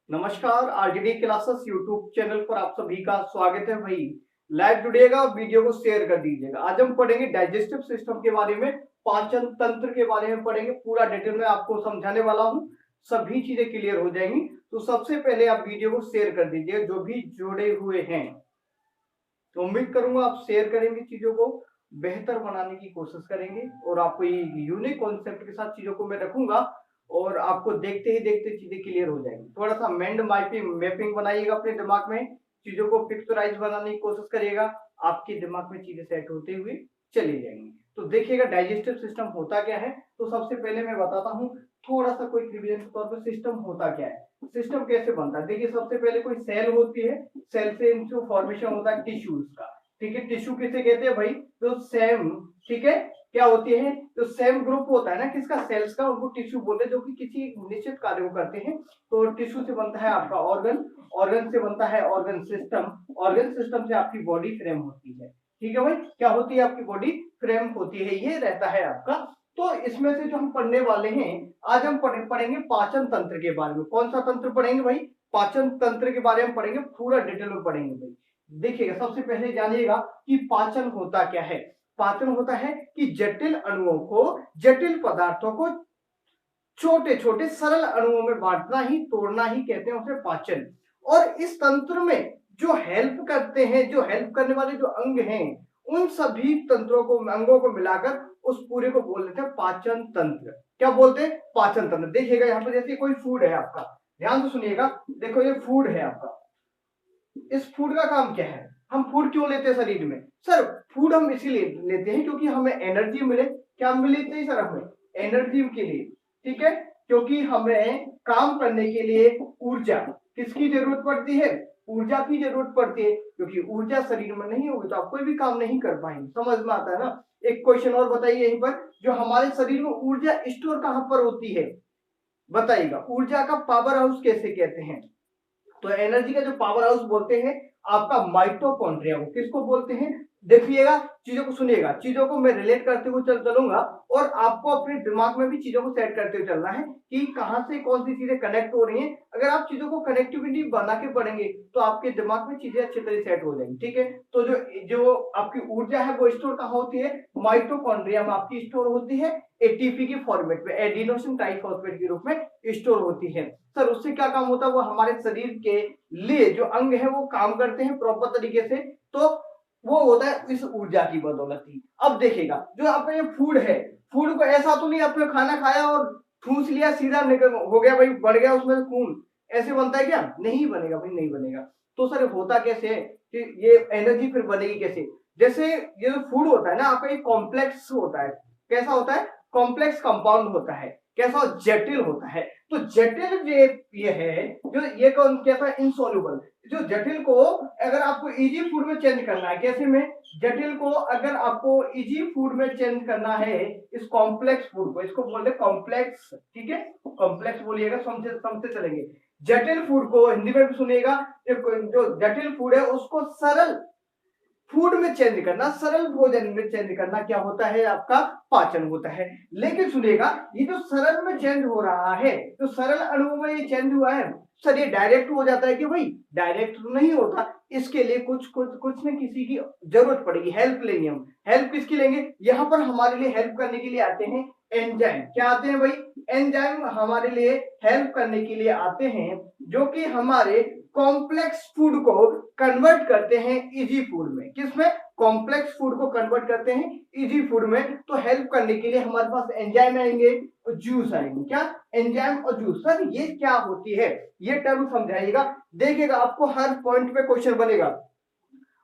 नमस्कार, RDD classes YouTube channel पर आप सभी का स्वागत है भाई। लाइव जुड़िएगा, वीडियो को शेयर कर दीजिएगा। आज हम पढ़ेंगे डाइजेस्टिव सिस्टम के बारे में, पाचन तंत्र के बारे में पढ़ेंगे। पूरा डिटेल में आपको समझाने वाला हूँ, सभी चीजें क्लियर हो जाएंगी। तो सबसे पहले आप वीडियो को शेयर कर दीजिए जो भी जुड़े हुए हैं। तो उम्मीद करूंगा आप शेयर करेंगे, चीजों को बेहतर बनाने की कोशिश करेंगे और आपको ये यूनिक कॉन्सेप्ट के साथ चीजों को मैं रखूंगा और आपको देखते ही देखते चीजें क्लियर हो जाएंगी। थोड़ा सा माइंड मैपिंग बनाइएगा अपने दिमाग में, चीजों को पिक्चराइज बनाने की कोशिश करिएगा, आपके दिमाग में चीजें सेट होते हुए चली जाएंगी। तो देखिएगा डाइजेस्टिव सिस्टम होता क्या है। तो सबसे पहले मैं बताता हूँ थोड़ा सा कोई रिवीजन के तौर पर सिस्टम होता क्या है, सिस्टम कैसे बनता है। देखिए सबसे पहले कोई सेल होती है, सेल से जो फॉर्मेशन होता है टिश्यूज का, ठीक है। टिश्यू किसे कहते हैं भाई, तो सेम, ठीक है, क्या होती है, तो सेम ग्रुप होता है ना किसका, सेल्स का, उनको टिश्यू बोलते हैं, जो कि किसी निश्चित कार्य को करते हैं। तो टिश्यू से बनता है आपका ऑर्गन, ऑर्गन से बनता है ऑर्गन सिस्टम, ऑर्गन सिस्टम से आपकी बॉडी फ्रेम होती है, ठीक है भाई। क्या होती है, आपकी बॉडी फ्रेम होती है, ये रहता है आपका। तो इसमें से जो हम पढ़ने वाले हैं, आज हम पढ़ेंगे पाचन तंत्र के बारे में। कौन सा तंत्र पढ़ेंगे भाई, पाचन तंत्र के बारे में पढ़ेंगे, पूरा डिटेल में पढ़ेंगे भाई। देखिएगा सबसे पहले जानिएगा कि पाचन होता क्या है। पाचन होता है कि जटिल अणुओं को, जटिल पदार्थों को छोटे छोटे सरल अणुओं में बांटना ही, तोड़ना ही कहते हैं उसे पाचन। और इस तंत्र में जो हेल्प करते हैं, जो हेल्प करने वाले जो अंग हैं, उन सभी तंत्रों को, अंगों को मिलाकर उस पूरे को बोल देते हैं पाचन तंत्र। क्या बोलते हैं, पाचन तंत्र। देखिएगा यहाँ पर जैसे कोई फूड है आपका, ध्यान से सुनिएगा। देखो ये फूड है आपका, इस फूड का काम क्या है, हम फूड क्यों लेते हैं शरीर में। सर फूड हम इसीलिए लेते हैं क्योंकि हमें एनर्जी मिले। क्या मिलती है सर, हमें एनर्जी के लिए, ठीक है। क्योंकि हमें काम करने के लिए ऊर्जा किसकी जरूरत पड़ती है, ऊर्जा की जरूरत पड़ती है। क्योंकि ऊर्जा शरीर में नहीं होगी तो आप कोई भी काम नहीं कर पाएंगे। समझ में आता है ना। एक क्वेश्चन और बताइए यहीं पर, जो हमारे शरीर में ऊर्जा स्टोर कहां पर होती है, बताइएगा। ऊर्जा का पावर हाउस कैसे कहते हैं, तो एनर्जी का जो पावर हाउस बोलते हैं आपका माइटोकॉन्ड्रिया को। किसको बोलते हैं, देखिएगा, चीजों को सुनिएगा, चीजों को मैं रिलेट करते हुए चलूंगा और आपको अपने दिमाग में भी चीजों को सेट करते हुए चलना है कि कहां से कौन सी चीजें कनेक्ट हो रही हैं। अगर आप चीजों को कनेक्टिविटी बना के पढ़ेंगे तो आपके दिमाग में चीजें अच्छी तरह सेट हो जाएंगी, ठीक है। तो जो जो आपकी ऊर्जा है वो स्टोर कहां होती है, माइटोकॉन्ड्रिया में आपकी स्टोर होती है, एटीपी के फॉर्मेट में, एडिनोसिन ट्राइफॉस्फेट के रूप में स्टोर होती है। सर उससे क्या काम होता है, वो हमारे शरीर के लिए जो अंग है वो काम करते हैं प्रॉपर तरीके से। तो वो होता है इस ऊर्जा की बदौलत ही। अब देखिएगा जो आपका ये फूड है, फूड को ऐसा तो नहीं आपने खाना खाया और ठूस लिया सीधा निकल हो गया भाई, बढ़ गया उसमें खून, ऐसे बनता है क्या, नहीं बनेगा भाई, नहीं बनेगा। तो सर होता कैसे है कि ये एनर्जी फिर बनेगी कैसे। जैसे ये जो फूड होता है ना आपका, एक कॉम्प्लेक्स होता है। कैसा होता है, कॉम्प्लेक्स कंपाउंड होता है। कैसा, जटिल होता है। तो जटिल ये है जो ये कौन कैसा, इनसॉल्युबल। जो जटिल को अगर आपको इजी फूड में चेंज करना है, कैसे में, जटिल को अगर आपको इजी फूड में चेंज करना है, इस कॉम्प्लेक्स फूड को, इसको बोलते हैं कॉम्प्लेक्स, ठीक है। कॉम्प्लेक्स बोलिएगा, समझे समझते चलेंगे। जटिल फूड को हिंदी में भी सुनिएगा, जो जटिल फूड है उसको सरल फूड में चेंज करना, सरल भोजन में चेंज करना क्या होता है, आपका पाचन होता है। लेकिन सुनिएगा, ये जो सरल में चेंज हो रहा है, जो सरल अणुओं में ये चेंज हुआ है, सर ये डायरेक्ट हो जाता है कि भाई, डायरेक्ट तो नहीं होता। इसके लिए कुछ कुछ कुछ न किसी की जरूरत पड़ेगी, हेल्प लेंगे हम। हेल्प किसकी लेंगे, यहाँ पर हमारे लिए हेल्प करने के लिए आते हैं एंजाइम। क्या आते हैं भाई, एंजाइम हमारे लिए हेल्प करने के लिए आते हैं, जो कि हमारे कॉम्प्लेक्स फूड को कन्वर्ट करते हैं इजी फूड में। किसमें, कॉम्प्लेक्स फूड को कन्वर्ट करते हैं इजी फूड में। तो हेल्प करने के लिए हमारे पास एंजाइम आएंगे और जूस आएंगे। क्या, एंजाइम और जूस। सर ये क्या होती है, ये टर्म समझाइएगा। देखिएगा आपको हर पॉइंट पे क्वेश्चन बनेगा।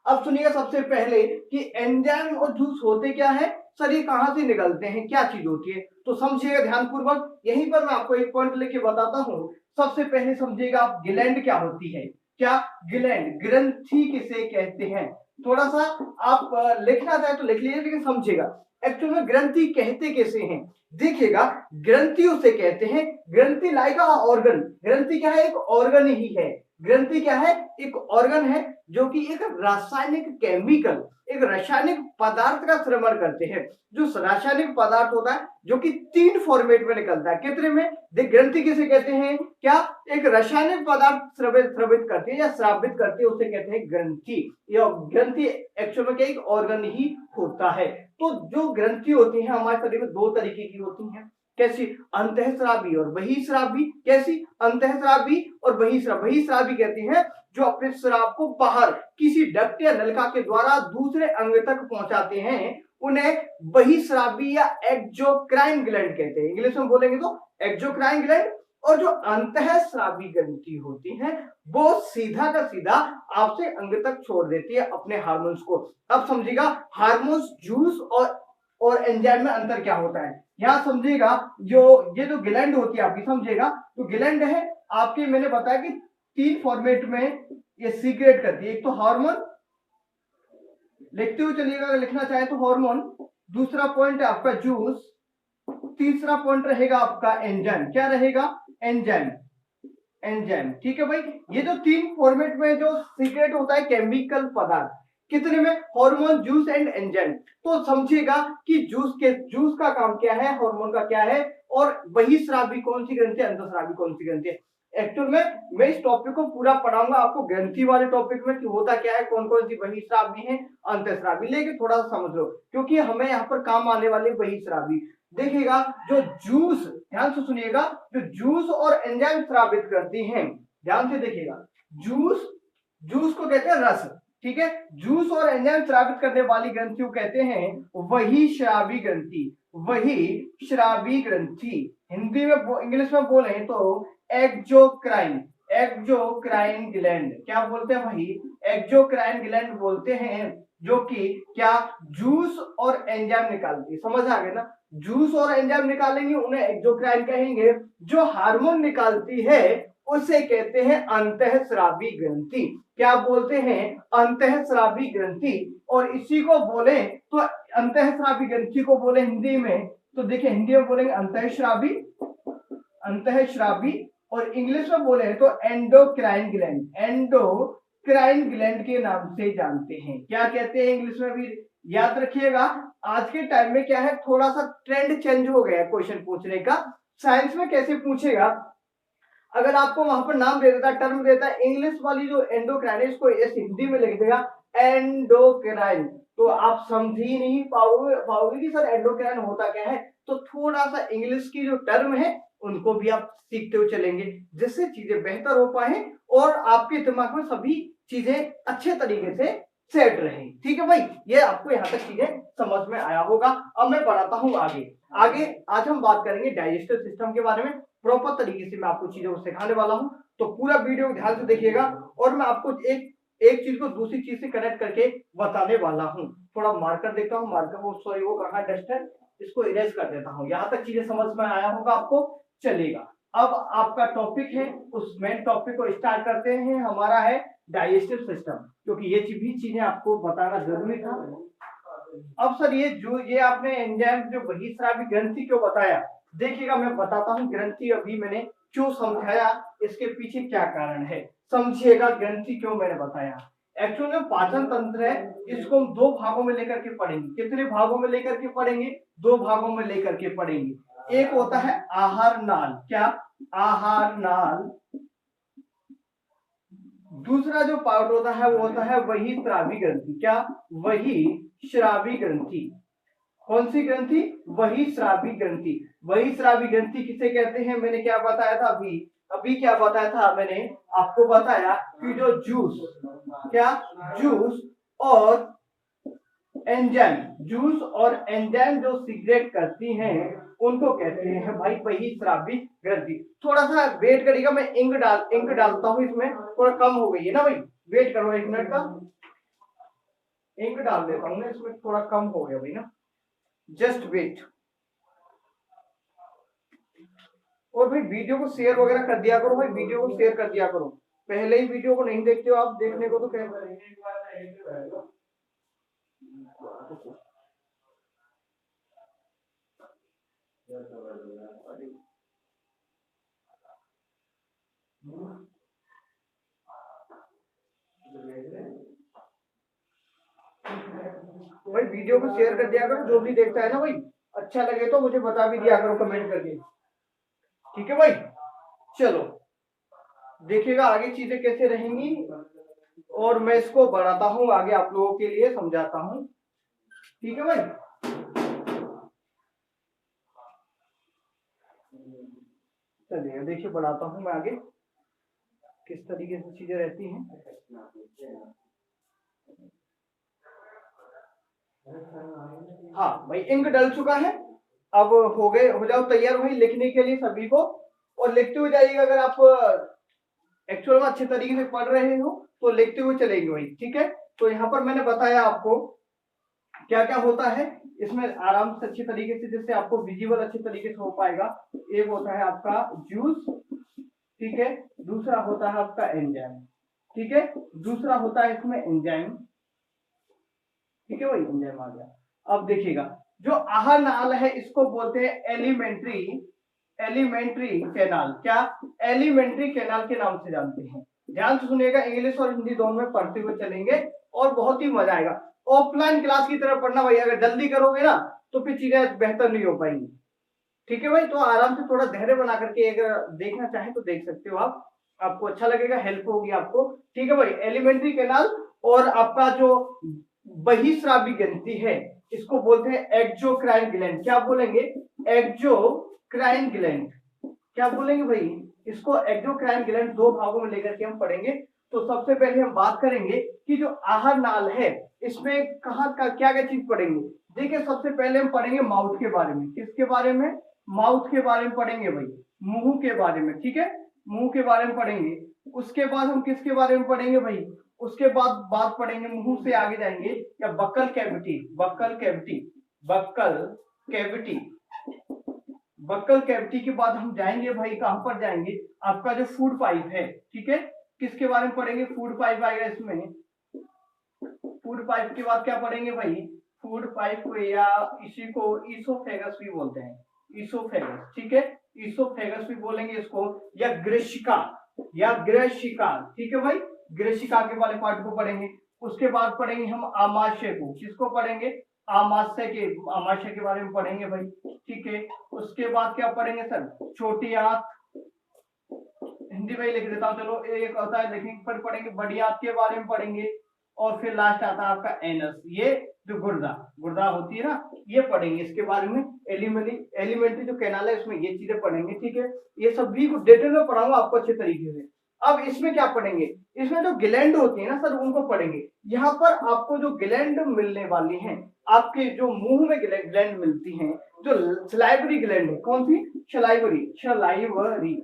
अब सुनिएगा सबसे पहले कि एंजाइम और जूस होते क्या है, सर ये कहां से निकलते हैं, क्या चीज होती है, तो समझिएगा ध्यानपूर्वक। यहीं पर मैं आपको एक पॉइंट लेके बताता हूं। सबसे पहले समझिएगा आप, ग्लैंड क्या होती है। क्या, ग्लैंड, ग्रंथि किसे कहते हैं। थोड़ा सा आप लिखना चाहे तो लिख लीजिए, लेकिन समझिएगा एक्चुअल में ग्रंथि कहते कैसे हैं। देखिएगा, ग्रंथि उसे कहते हैं, ग्रंथि लाइक ऑर्गन, ग्रंथि क्या है, एक ऑर्गन ही है। ग्रंथि क्या है? एक ऑर्गन है जो कि एक रासायनिक केमिकल, एक रासायनिक पदार्थ का श्रवण करते हैं। जो रासायनिक पदार्थ होता है जो कि 3 फॉर्मेट में निकलता है। कितने में? देख, ग्रंथि किसे कहते हैं? क्या? एक रासायनिक पदार्थ स्रावित करती है या श्रावित करती है, उसे कहते हैं ग्रंथि। या ग्रंथि एक्चुअल में क्या एक ऑर्गन ही होता है। तो जो ग्रंथि होती है हमारे शरीर में 2 तरीके की होती हैं। कैसी? अंतःस्रावी और बहिःस्रावी। कैसी? अंतःस्रावी और बहिःस्रावी। बहिःस्रावी कहते हैं जो अपने स्राव को बाहर किसी डक्ट या नलिका के द्वारा दूसरे अंग तक पहुंचाते हैं, उन्हें बहिःस्रावी या एक्सोक्राइन ग्लैंड कहते हैं। इंग्लिश में बोलेंगे तो एक्सोक्राइन ग्लैंड। और जो अंतःस्रावी ग्रंथि होती है वो सीधा का सीधा आपसे अंग तक छोड़ देती है अपने हार्मोन्स को। अब समझिएगा हार्मोन्स, जूस और एंजाइम में अंतर क्या होता है। यहां समझिएगा, जो ये जो ग्लैंड होती है आपकी, समझिएगा तो ग्लैंड है आपकी, मैंने बताया कि 3 फॉर्मेट में ये सीक्रेट करती है। एक तो हार्मोन, लिखते हुए चलिएगा अगर लिखना चाहे तो हार्मोन, दूसरा पॉइंट है आपका जूस, तीसरा पॉइंट रहेगा आपका एंजाइम। क्या रहेगा? एंजाइम। एंजाइम, ठीक है भाई। ये जो 3 फॉर्मेट में जो सीक्रेट होता है केमिकल पदार्थ, कितने में? Hormone, juice and enzyme. तो समझिएगा कि जूस का काम क्या है, हार्मोन का क्या है, और बहिःस्रावी कौन सी ग्रंथि है, अंतःस्रावी कौन सी ग्रंथि है। एक्चुअल में मैं इस टॉपिक को पूरा पढ़ाऊंगा आपको ग्रंथि वाले टॉपिक में कि होता क्या है, कौन कौन सी बहिःस्रावी है, अंतःस्रावी। लेकिन थोड़ा सा समझ लो क्योंकि हमें यहाँ पर काम आने वाले बहिःस्रावी। देखिएगा जो जूस, ध्यान से सुनिएगा, जो जूस और एंजाइम स्रावित करती हैं, ध्यान से देखिएगा, जूस, जूस को कहते हैं रस, ठीक है। जूस और एंजाइम स्रावित करने वाली ग्रंथि को कहते हैं वही श्रावी ग्रंथि। वही श्रावी ग्रंथि, हिंदी में इंग्लिश में बोले तो एक्सोक्राइन, एक्सोक्राइन ग्लैंड। क्या बोलते हैं भाई? एक्सोक्राइन ग्लैंड बोलते हैं, जो कि क्या जूस और एंजाइम निकालती है। समझ आ गया ना? जूस और एंजाइम निकालेंगे उन्हें एक्सोक्राइन कहेंगे। जो हार्मोन निकालती है उसे कहते हैं अंतःस्रावी ग्रंथि। क्या बोलते हैं? अंतःस्रावी ग्रंथि। और इसी को बोले तो अंतःस्रावी ग्रंथि को बोले हिंदी में तो देखिए हिंदी में बोलेंगे अंतःस्रावी, अंतःस्रावी। और इंग्लिश में बोले तो एंडोक्राइन ग्लैंड, एंडोक्राइन ग्लैंड के नाम से जानते हैं। क्या कहते हैं इंग्लिश में भी? याद रखिएगा, आज के टाइम में क्या है, थोड़ा सा ट्रेंड चेंज हो गया है क्वेश्चन पूछने का। साइंस में कैसे पूछेगा, अगर आपको वहां पर नाम दे देता, टर्म देता है, इंग्लिश वाली जो एंडोक्राइन इसको हिंदी में लिख देगा एंडोक्राइन, तो आप समझ ही नहीं पाओगे कि सर एंडोक्राइन होता क्या है। तो थोड़ा सा इंग्लिश की जो टर्म है उनको भी आप सीखते हुए चलेंगे, जिससे चीजें बेहतर हो पाए और आपके दिमाग में सभी चीजें अच्छे तरीके से सेट रहे। ठीक है भाई, ये आपको यहाँ तक चीजें समझ में आया होगा। अब मैं बढ़ाता हूँ आगे। आगे आज हम बात करेंगे डाइजेस्टिव सिस्टम के बारे में। प्रॉपर तरीके से मैं आपको चीजों को सिखाने वाला हूं, तो पूरा वीडियो ध्यान से देखिएगा। और मैं आपको एक चीज को दूसरी चीज से कनेक्ट करके बताने वाला हूं। थोड़ा मार्कर देखता हूं, मार्कर वो सॉरी वो कहां डस्टर, इसको इरेज कर देता हूं। यहां तक चीजें समझ में आया होगा आपको, चलेगा। अब आपका टॉपिक है, उस मेन टॉपिक को स्टार्ट करते हैं। हमारा है डाइजेस्टिव सिस्टम, क्योंकि ये भी चीजें आपको बताना जरूरी था। अब सर ये आपने एंजाइम जो बहिःस्रावी ग्रंथि क्यों बताया, देखिएगा मैं बताता हूं ग्रंथि अभी मैंने क्यों समझाया, इसके पीछे क्या कारण है, समझिएगा ग्रंथि क्यों मैंने बताया। एक्चुअली में पाचन तंत्र है, इसको हम 2 भागों में लेकर के पढ़ेंगे। कितने भागों में लेकर के पढ़ेंगे? 2 भागों में लेकर के पढ़ेंगे। एक होता है आहार नाल, क्या? आहार नाल। दूसरा जो पार्ट होता है वो होता है वही श्रावी ग्रंथि। क्या? वही श्रावी ग्रंथि। कौन सी ग्रंथि? वही श्रावी ग्रंथि। वही श्रावी ग्रंथि किसे कहते हैं, मैंने क्या बताया था अभी, अभी क्या बताया था मैंने आपको बताया कि जो जूस, क्या? जूस और एंजाइम, जूस और एंजाइम जो सीक्रेट करती हैं उनको कहते हैं भाई बहिःस्रावी ग्रंथि। थोड़ा सा वेट करिएगा, मैं इंक डालता हूं इसमें, थोड़ा कम हो गई है ना भाई, वेट करो 1 मिनट का, इंक डाल देता हूं ना इसमें, थोड़ा कम हो गया भाई ना, जस्ट वेट। और भाई वीडियो को शेयर वगैरह कर दिया करो भाई, वीडियो को शेयर कर दिया करो। पहले ही वीडियो को नहीं देखते हो आप, देखने को तो क्या भाई वीडियो को शेयर कर दिया करो, जो भी देखता है ना भाई, अच्छा लगे तो मुझे बता भी दिया करो कमेंट करके, ठीक है भाई। चलो देखिएगा आगे चीजें कैसे रहेंगी, और मैं इसको बढ़ाता हूँ आगे आप लोगों के लिए समझाता हूँ, ठीक है भाई। चलिए देखिए बढ़ाता हूँ मैं आगे किस तरीके से चीजें रहती हैं। हाँ भाई इंक डल चुका है, अब हो जाओ तैयार भाई लिखने के लिए सभी को, और लिखते हुए जाइएगा। अगर आप एक्चुअल में अच्छे तरीके से पढ़ रहे हो तो लिखते हुए चलेंगे भाई, ठीक है। तो यहाँ पर मैंने बताया आपको क्या क्या होता है इसमें आराम से अच्छे तरीके से, जिससे आपको विजिबल अच्छे तरीके से हो पाएगा। एक होता है आपका जूस, ठीक है, दूसरा होता है आपका एंजाइम, ठीक है, दूसरा होता है इसमें एंजाइम, ठीक है भाई एंजाइम आ गया। अब देखिएगा जो आहार नाल है इसको बोलते हैं एलिमेंट्री, एलिमेंट्री कैनाल, क्या एलिमेंट्री कैनाल के नाम से जानते हैं। ध्यान से सुनिएगा, इंग्लिश और हिंदी दोनों में पढ़ते हुए चलेंगे और बहुत ही मजा आएगा। ऑफलाइन क्लास की तरह पढ़ना भाई, अगर जल्दी करोगे ना तो फिर चीजें बेहतर नहीं हो पाएंगी, ठीक है भाई। तो आराम से थोड़ा धैर्य बना करके अगर देखना चाहे तो देख सकते हो आप, आपको अच्छा लगेगा, हेल्प होगी आपको, ठीक है भाई। एलिमेंट्री कैनाल और आपका जो बहिस्रावी ग्रंथि है इसको बोलते हैं एक्सोक्राइन ग्लैंड। क्या बोलेंगे? Exocrine gland. क्या बोलेंगे भाई? इसको एक्सोक्राइन ग्लैंड दो भागों में लेकर के हम पढ़ेंगे। तो सबसे पहले हम बात करेंगे कि जो आहार नाल है इसमें कहाँ का क्या क्या चीज पढ़ेंगे। देखिए सबसे पहले हम पढ़ेंगे माउथ के बारे में। किसके बारे में? माउथ के बारे में पढ़ेंगे भाई, मुंह के बारे में, ठीक है, मुंह के बारे में पढ़ेंगे। उसके बाद हम किसके बारे में पढ़ेंगे भाई? उसके बाद बात पढ़ेंगे, मुंह से आगे जाएंगे या buccal cavity, buccal cavity, buccal cavity, buccal cavity के बाद हम जाएंगे भाई कहां पर जाएंगे? आपका जो फूड पाइप है, ठीक है, किसके बारे में पढ़ेंगे? फूड पाइप आएगा इसमें। फूड पाइप के बाद क्या पढ़ेंगे भाई? फूड पाइप को या इसी को ईसोफेगस भी बोलते हैं, ईसोफेगस, ठीक है, ईसोफेगस भी बोलेंगे इसको, या ग्रेशिका, या ग्रेशिका, ठीक है भाई, ग्रेशिका के वाले पार्ट को पढ़ेंगे। उसके बाद पढ़ेंगे हम आमाशय को। किसको पढ़ेंगे? आमाशय के, आमाशय के बारे में पढ़ेंगे भाई, ठीक है। उसके बाद क्या पढ़ेंगे सर? छोटी आंत, हिंदी में ही लिख देता हूँ, चलो एक होता है लेकिन पर पढ़ेंगे। बड़ी आंत के बारे में पढ़ेंगे, और फिर लास्ट आता है आपका एनस, ये जो गुर्दा, गुर्दा होती है ना, ये पढ़ेंगे इसके बारे में। एलिमेंट्री जो कैनाल है उसमें ये चीजें पढ़ेंगे, ठीक है। ये सभी को डिटेल में पढ़ाऊंगा आपको अच्छे तरीके से। अब इसमें क्या पढ़ेंगे? इसमें जो ग्लैंड होती है ना सर उनको पढ़ेंगे। यहाँ पर आपको जो ग्लैंड मिलने वाली हैं, आपके जो मुंह में ग्लैंड मिलती हैं, जो सलाइवरी ग्लैंड है, कौन सी? Salivary, salivary,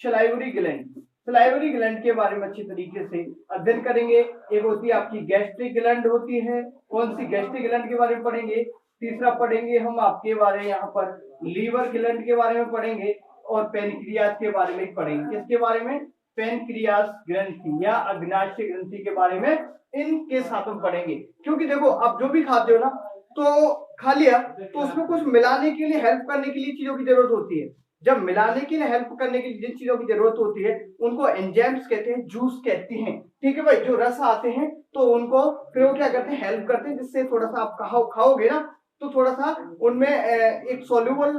salivary gland, salivary gland के बारे में अच्छी तरीके से अध्ययन करेंगे। एक होती है आपकी गैस्ट्रिक ग्लैंड होती है, कौन सी? गैस्ट्रिक ग्लैंड के बारे में पढ़ेंगे। तीसरा पढ़ेंगे हम आपके बारे यहाँ पर लीवर ग्लैंड के बारे में पढ़ेंगे, और पेनक्रियास के बारे में पढ़ेंगे। किसके बारे में? पेनक्रियास ग्रंथि या अग्नाशय ग्रंथि के बारे में इनके साथ हम पढ़ेंगे। क्योंकि देखो आप जो भी खाते हो ना तो खा लिया तो उसमें कुछ मिलाने के लिए, हेल्प करने के लिए चीजों की जरूरत होती है। जब मिलाने के लिए, हेल्प करने के लिए जिन चीजों की जरूरत होती है उनको एंजाइम्स कहते हैं, जूस कहते हैं, ठीक है भाई। जो रस आते हैं तो उनको फिर वो क्या करते हैं? हेल्प करते हैं, जिससे थोड़ा सा आप खाओगे ना तो थोड़ा सा उनमें एक सोल्यूबल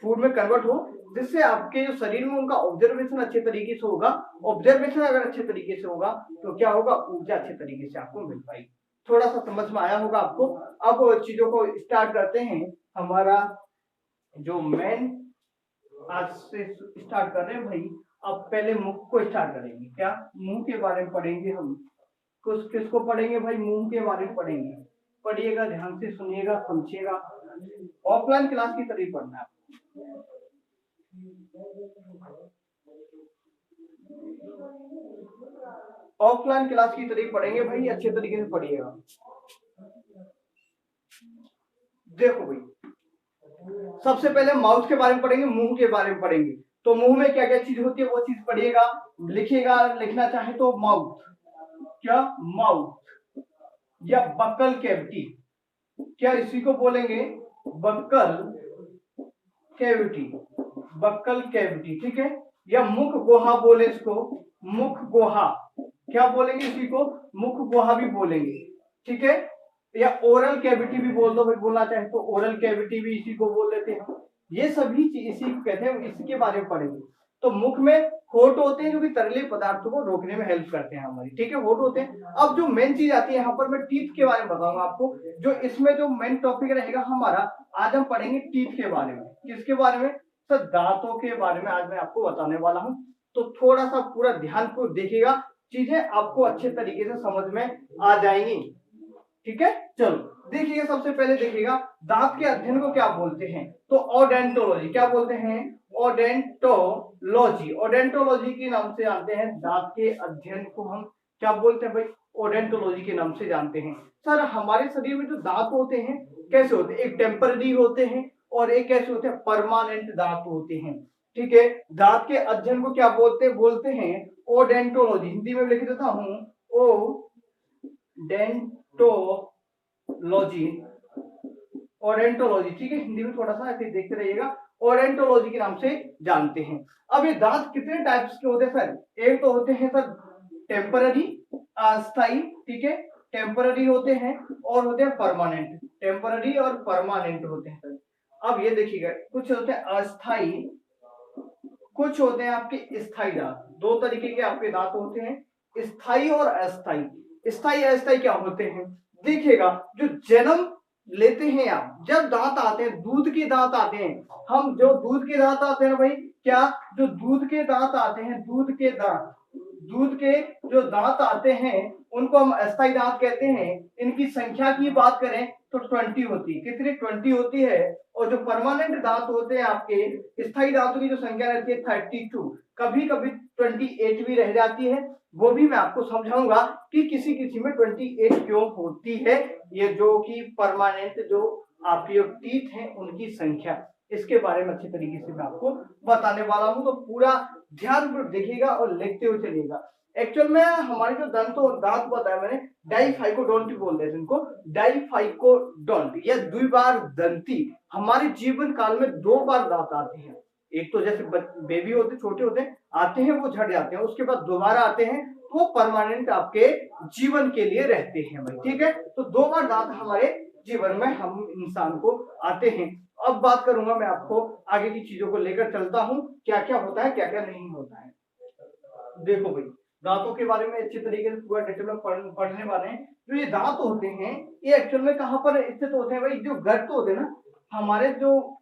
फूड में कन्वर्ट हो, जिससे आपके जो शरीर में उनका ऑब्जर्वेशन अच्छे तरीके से होगा। ऑब्जर्वेशन अगर अच्छे तरीके से होगा तो क्या होगा? ऊर्जा अच्छे तरीके से आपको मिल पाएगी। थोड़ा सा समझ में आया होगा आपको। अब चीजों को स्टार्ट करते हैं। हमारा जो मेन आज से स्टार्ट कर रहे हैं भाई, अब पहले मुख को स्टार्ट करेंगे। क्या? मुंह के बारे में पढ़ेंगे हम। कुछ किसको पढ़ेंगे भाई? मुंह के बारे में पढ़ेंगे। पढ़िएगा, ध्यान से सुनिएगा, समझिएगा, ऑफलाइन क्लास की तरह पढ़ना है। ऑफलाइन क्लास की तरह पढ़ेंगे भाई, अच्छे तरीके से पढ़िएगा। देखो भाई सबसे पहले माउथ के बारे में पढ़ेंगे, मुंह के बारे में पढ़ेंगे। तो मुंह में क्या क्या चीज होती है वो चीज पढ़िएगा, लिखिएगा, लिखना चाहे तो माउथ, क्या? माउथ या बक्कल कैविटी, क्या इसी को बोलेंगे? बक्कल कैविटी, बक्कल कैविटी, ठीक है। या मुख गुहा बोले इसको, मुख गुहा, क्या बोलेंगे इसी को? मुख गुहा भी बोलेंगे, ठीक है। या ओरल कैविटी भी बोल दो भाई, बोलना चाहे तो ओरल कैविटी भी इसी को बोल देते हैं। ये सभी चीज इसी को कहते हैं, इसके बारे में पढ़ेंगे। तो मुख में होठ होते हैं जो कि तरले पदार्थों को रोकने में हेल्प करते हैं हमारी, ठीक है, होठ होते हैं। अब जो मेन चीज आती है यहाँ पर, मैं टीथ के बारे में बताऊंगा आपको, जो इसमें जो मेन टॉपिक रहेगा हमारा, आज हम पढ़ेंगे टीथ के बारे में। किसके बारे में सर? दांतों के बारे में आज मैं आपको बताने वाला हूँ। तो थोड़ा सा पूरा ध्यान को देखिएगा, चीजें आपको अच्छे तरीके से समझ में आ जाएंगी, ठीक है। चलो देखिएगा, सबसे पहले देखिएगा दांत के अध्ययन को क्या बोलते हैं, तो ओडेंटोलॉजी। क्या बोलते हैं? ओडेंटोलॉजी। ओडेंटोलॉजी के नाम से जानते हैं दांत के अध्ययन को हम क्या बोलते हैं भाई? ओडेंटोलॉजी के नाम से जानते हैं। सर हमारे शरीर में जो दांत होते हैं कैसे होते हैं? एक टेम्पररी होते हैं और एक कैसे होते हैं? परमानेंट दांत होते हैं, ठीक है। दांत के अध्ययन को क्या बोलते हैं? बोलते हैं ओडेंटोलॉजी। हिंदी में लिख देता हूं, ओडेंटोलॉजी, ओडेंटोलॉजी, ठीक है। हिंदी में थोड़ा सा ऐसे देखते रहिएगा, ओडेंटोलॉजी के नाम से जानते हैं। अब ये दांत कितने टाइप्स के होते हैं सर? एक तो होते हैं सर टेम्पररी, अस्थाई, ठीक है, टेम्पररी होते हैं, और होते हैं परमानेंट। टेम्पररी और परमानेंट होते हैं सर। अब ये देखिएगा, कुछ होते हैं अस्थाई, कुछ होते हैं आपके स्थायी दांत। दो तरीके के आपके दांत होते हैं, स्थायी और अस्थायी। स्थायी अस्थायी क्या होते हैं? देखिएगा, जो जन्म लेते हैं आप, जब दांत आते हैं, दूध के दांत आते हैं, हम जो दूध के दांत आते हैं भाई, क्या जो दूध के दांत आते हैं, दूध के दांत, दूध के जो दांत आते हैं उनको हम अस्थायी दांत कहते हैं। इनकी संख्या की बात करें तो 20 होती है। कितनी? 20 होती है। और जो परमानेंट दांत होते हैं आपके, स्थायी दांतों की जो संख्या रहती है 32, कभी कभी 28 भी रह जाती है। वो भी मैं आपको समझाऊंगा कि किसी किसी में 28 क्यों होती है। ये जो कि परमानेंट जो आपके टीथ हैं उनकी संख्या, इसके बारे में अच्छे तरीके से मैं आपको बताने वाला हूं। तो पूरा ध्यान देखिएगा और लिखते हुए चलिएगा। एक्चुअल में हमारे जो दांत बताया मैंने, डाइफाइकोडोंट बोल देते हैं इनको, डाइफाइकोडोंट या द्विबार दंती। हमारे जीवन काल में 2 बार दांत आते हैं। एक तो जैसे बेबी होते, छोटे होते हैं, आते हैं वो झड़ जाते हैं, उसके बाद दोबारा आते हैं, वो परमानेंट आपके जीवन के लिए रहते हैं भाई, ठीक है। तो 2 बार दांत हमारे जीवन में हम इंसान को आते हैं। अब बात करूंगा मैं आपको, आगे की चीजों को लेकर चलता हूं, क्या क्या होता है क्या क्या नहीं होता है। देखो भाई, दांतों के बारे में अच्छी तरीके से पूरा डिटेल में पढ़ने वाले हैं। जो ये दांत होते हैं ये एक्चुअल में कहां पर स्थित होते हैं भाई? जो गर्त होते हैं ना हमारे, जो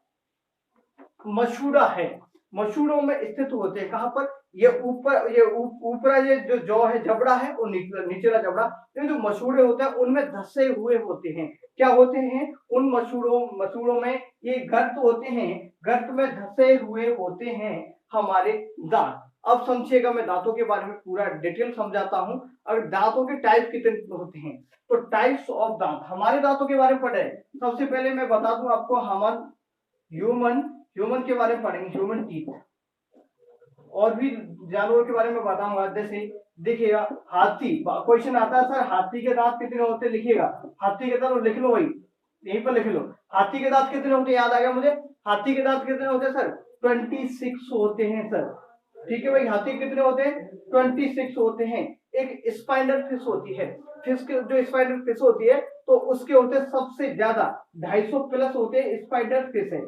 मसूड़ा है, मसूड़ों में स्थित होते हैं। कहां पर? ये ऊपर, ये ऊपरा, ये जो जौ है, जबड़ा है, और निचला जबड़ा, ये जो मसूड़े होते हैं उनमें धसे हुए होते हैं। क्या होते हैं? उन मसूड़ों में ये गर्त होते हैं, गर्त में धसे हुए होते हैं हमारे दांत। अब समझिएगा, मैं दांतों के बारे में पूरा डिटेल समझाता हूं। अगर दांतों के टाइप कितने होते हैं, तो टाइप्स ऑफ दांत हमारे दांतों के बारे में पढ़े। सबसे पहले मैं बता दूं आपको, हम ह्यूमन के बारे में पढ़ेंगे, ह्यूमन टीथ। और भी जानवरों के बारे में बताऊंगा। जैसे देखिएगा, हाथी, क्वेश्चन आता है सर हाथी के दांत कितने होते हैं? लिखिएगा, हाथी के दांत लिख लो भाई, यहीं पर लिख लो, हाथी के दांत कितने होते हैं? याद आ गया मुझे, हाथी के दांत कितने होते हैं सर? 26 होते हैं सर, ठीक है भाई। हाथी कितने होते हैं? 26 होते हैं। एक स्पाइडर फिश होती है, फिश के जो स्पाइडर फिश होती है, तो उसके होते हैं सबसे ज्यादा 250 प्लस होते हैं स्पाइडर फिश है,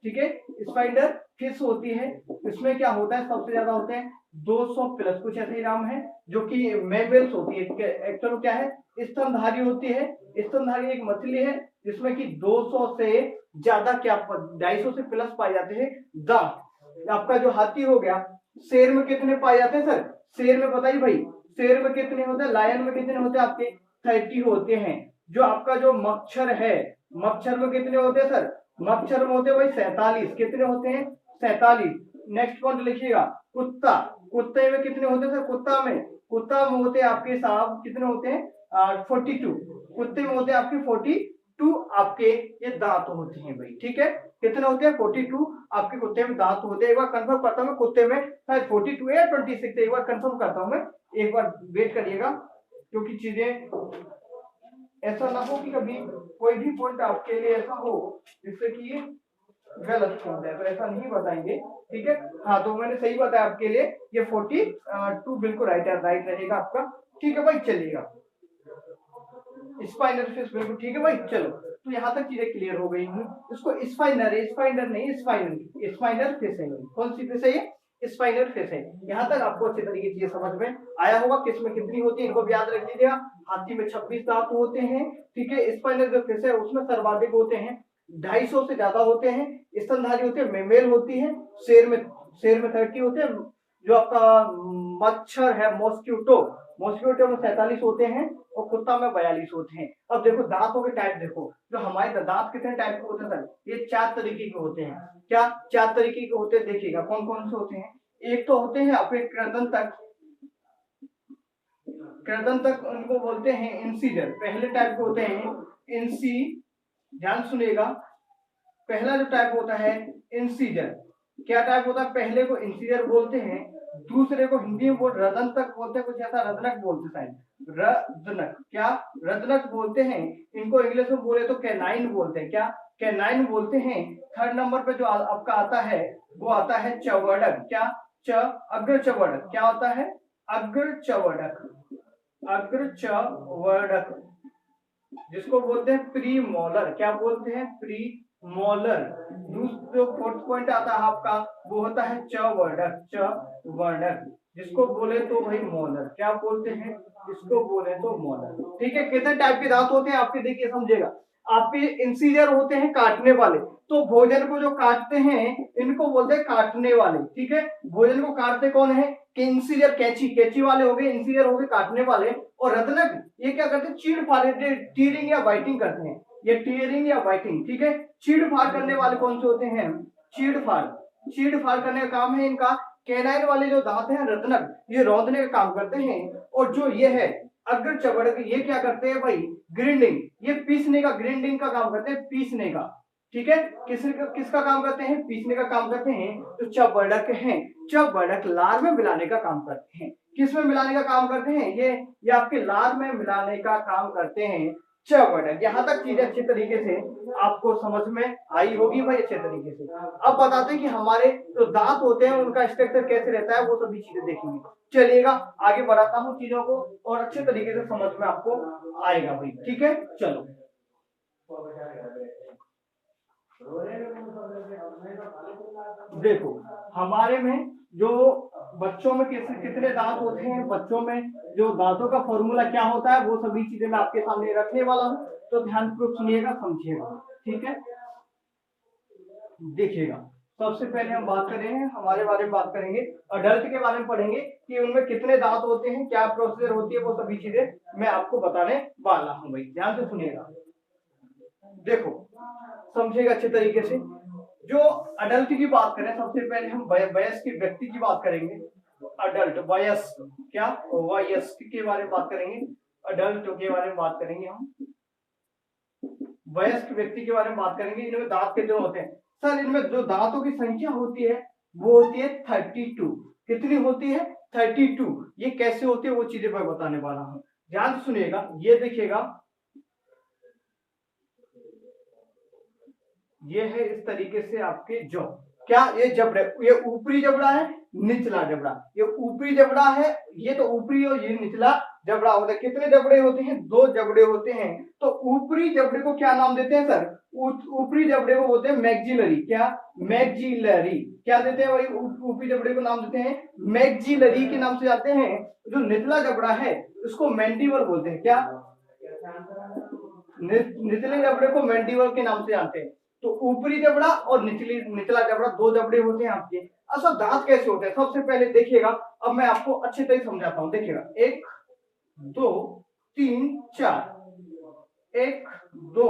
ठीक है। स्पाइडर फिश होती है, इसमें क्या होता है? सबसे ज्यादा होते हैं 200 प्लस, कुछ ऐसे ही नाम है। जो कि मेमल्स होती है, एक्चुअल क्या है? स्तनधारी होती है। स्तनधारी एक मछली है जिसमें कि 200 से ज्यादा, क्या 250 से प्लस पाए जाते हैं दांत। आपका जो हाथी हो गया। शेर में कितने पाए जाते हैं सर? शेर में बताइए भाई, शेर में कितने होते हैं? लायन में कितने होते हैं आपके? 30 होते हैं। जो आपका जो मच्छर है, मच्छर में कितने होते हैं सर? मच्छर में होते हैं भाई 47। कितने होते हैं? 47। नेक्स्ट पॉइंट लिखिएगा, कुत्ता, कुत्ते में कितने होते हैं सर? कुत्ता में होते हैं आपके साहब कितने होते हैं? 42। कुत्ते में होते हैं आपके 42 आपके ये दांत होते हैं भाई, ठीक है। कितने होते हैं? 42 आपके कुत्ते में दांत होते हैं। एक बार कंफर्म करता हूँ, कुत्ते में शायद 42 या 26 है, एक बार कंफर्म करता हूँ मैं, एक बार वेट करिएगा, क्योंकि चीजें ऐसा ना हो कि कभी कोई भी पॉइंट आपके लिए ऐसा हो जिससे कि ये गलत हो जाए, तो ऐसा नहीं बताएंगे, ठीक है। हाँ, तो मैंने सही बताया आपके लिए, ये 42 बिल्कुल राइट रहेगा आपका, ठीक है भाई। चलिएगा, स्पाइनर फिश, बिल्कुल ठीक है भाई। चलो, तो यहाँ तक चीजें क्लियर हो गई हैं। इसको स्पाइनर, स्पाइनर नहीं स्पाइनर, स्पाइनर फिश है। कौन सी फिश है ये? स्पाइनर फिश है। यहाँ तक आपको अच्छे तरीके से समझ में आया होगा। किसमें कितनी होती है इनको भी याद रख लीजिएगा। हाथी में 26 दांत होते हैं, ठीक है। स्पाइनर जो फिश है उसमें सर्वाधिक होते हैं, 250 से ज्यादा होते हैं। स्तनधारी होते हैं, मेमेल होती है। शेर में 30 होते हैं। जो आपका मच्छर है मॉस्क्यूटो, मॉस्क्यूटो में 47 होते हैं और कुत्ता में 42 होते हैं। अब देखो दांतों के टाइप देखो, जो हमारे दांत कितने टाइप के होते हैं सर? ये 4 तरीके के होते हैं। क्या 4 तरीके के होते हैं? देखिएगा कौन कौन से होते हैं। एक तो होते हैं आपके कृदंतक, कृदंतक उनको बोलते हैं इंसीजर। पहले टाइप के होते हैं इंसी, ध्यान सुनिएगा। पहला जो टाइप होता है इंसीजर, क्या टाइप होता है? पहले को इंसीजर बोलते हैं, दूसरे को हिंदी में बोल रदनतक बोलते हैं, कुछ ऐसा रदनक बोलते शायद, रदनक, क्या रदनक बोलते हैं। इनको इंग्लिश में बोले तो कैनाइन बोलते हैं, क्या कैनाइन बोलते हैं। थर्ड नंबर पे जो आपका आता है वो आता है चवड़क, क्या अग्र चवड़क, क्या होता है? अग्र चवड़क, अग्र चवड़क, जिसको बोलते हैं प्री मोलर, क्या बोलते हैं? Pre molar. दूसरा 4th पॉइंट आता है आपका, वो होता है चवर्णक, चवर्णक, जिसको बोले तो भाई मोलर, क्या बोलते हैं? इसको बोले तो मोलर, ठीक है। कितने टाइप के दांत होते हैं आपके, देखिए समझेगा। आपके इंसीजर होते हैं काटने वाले, तो भोजन को जो काटते हैं इनको बोलते हैं काटने वाले, ठीक है। भोजन को काटते कौन है? इंसीजर, कैंची, कैंची वाले हो गए, इंसीजर हो गए काटने वाले। और रत्नक ये क्या करते हैं? चीड़ फाड़, टीयरिंग या बाइटिंग करते हैं, ये टीयरिंग या बाइटिंग, ठीक है। चीड़ फाड़ करने वाले कौन से होते हैं? चीड़ फाड़, चीड़ फाड़ करने का काम है इनका। कैनाइन वाले जो दांत हैं रत्नक, ये रौंदने का काम करते हैं। और जो ये है अग्र चवड़क, ये क्या करते हैं भाई? ग्रिंडिंग, ये पीसने का, ग्रिंडिंग का काम करते हैं, पीसने का, ठीक है। किसका काम करते हैं? पीसने का काम करते हैं। तो चवड़क हैं, चवड़क लार में मिलाने का काम करते हैं। किस में मिलाने का काम करते हैं? ये आपके लार में मिलाने का काम करते हैं चवड़क। यहाँ तक चीजें अच्छे तरीके से आपको समझ में आई होगी भाई, अच्छे तरीके से। अब बताते हैं कि हमारे जो दांत होते हैं उनका स्ट्रक्चर कैसे रहता है, वो सभी चीजें देखेंगे। चलिएगा आगे बढ़ाता हूँ चीजों को और अच्छे तरीके से समझ में आपको आएगा भाई, ठीक है। चलो, देखो हमारे में जो बच्चों में कितने दांत होते हैं, बच्चों में जो दांतों का फॉर्मूला क्या होता है, वो सभी चीजें मैं आपके सामने रखने वाला हूँ। तो ध्यानपूर्वक सुनिएगा, समझिएगा, ठीक है। देखिएगा, सबसे पहले हम बात करेंगे, हमारे बारे में बात करेंगे, अडल्ट के बारे में पढ़ेंगे कि उनमें कितने दांत होते हैं, क्या प्रोसीजर होती है, वो सभी चीजें मैं आपको बताने वाला हूँ भाई, ध्यान से सुनिएगा। देखो समझिएगा अच्छे तरीके से। जो अडल्ट की बात करें, सबसे पहले हम वयस्क व्यक्ति की बात करेंगे। अडल्ट, वयस्क, क्या वयस्क के बारे में बात करेंगे, अडल्ट के बारे में बात करेंगे हम, वयस्क व्यक्ति के बारे में बात करेंगे। इनमें दांत कितने होते हैं सर? इनमें जो दांतों की संख्या होती है वो होती है 32। कितनी होती है? 32। ये कैसे होती है वो चीजें मैं बताने वाला हूँ, ध्यान से सुनिएगा। ये देखिएगा, ये है इस तरीके से आपके जो, क्या ये जबड़े, ये ऊपरी जबड़ा है, निचला जबड़ा, ये ऊपरी जबड़ा है, ये तो ऊपरी और ये निचला जबड़ा होता है। कितने जबड़े होते हैं? 2 जबड़े होते हैं। तो ऊपरी जबड़े को क्या नाम देते हैं सर? ऊपरी जबड़े को बोलते हैं मैक्सिलरी, क्या मैक्सिलरी, क्या देते हैं भाई? ऊपरी जबड़े को नाम देते हैं मैक्सिलरी के नाम से जाते हैं। जो निचला जबड़ा है उसको मैंडिबल बोलते हैं, क्या निचले जबड़े को मैंडिबल के नाम से जानते हैं। तो ऊपरी जबड़ा और निचला जबड़ा 2 जबड़े होते हैं आपके। अच्छा दांत कैसे होते हैं सबसे पहले देखिएगा, अब मैं आपको अच्छे तरीके समझाता हूं। देखिएगा 1 2 3 4, 1 2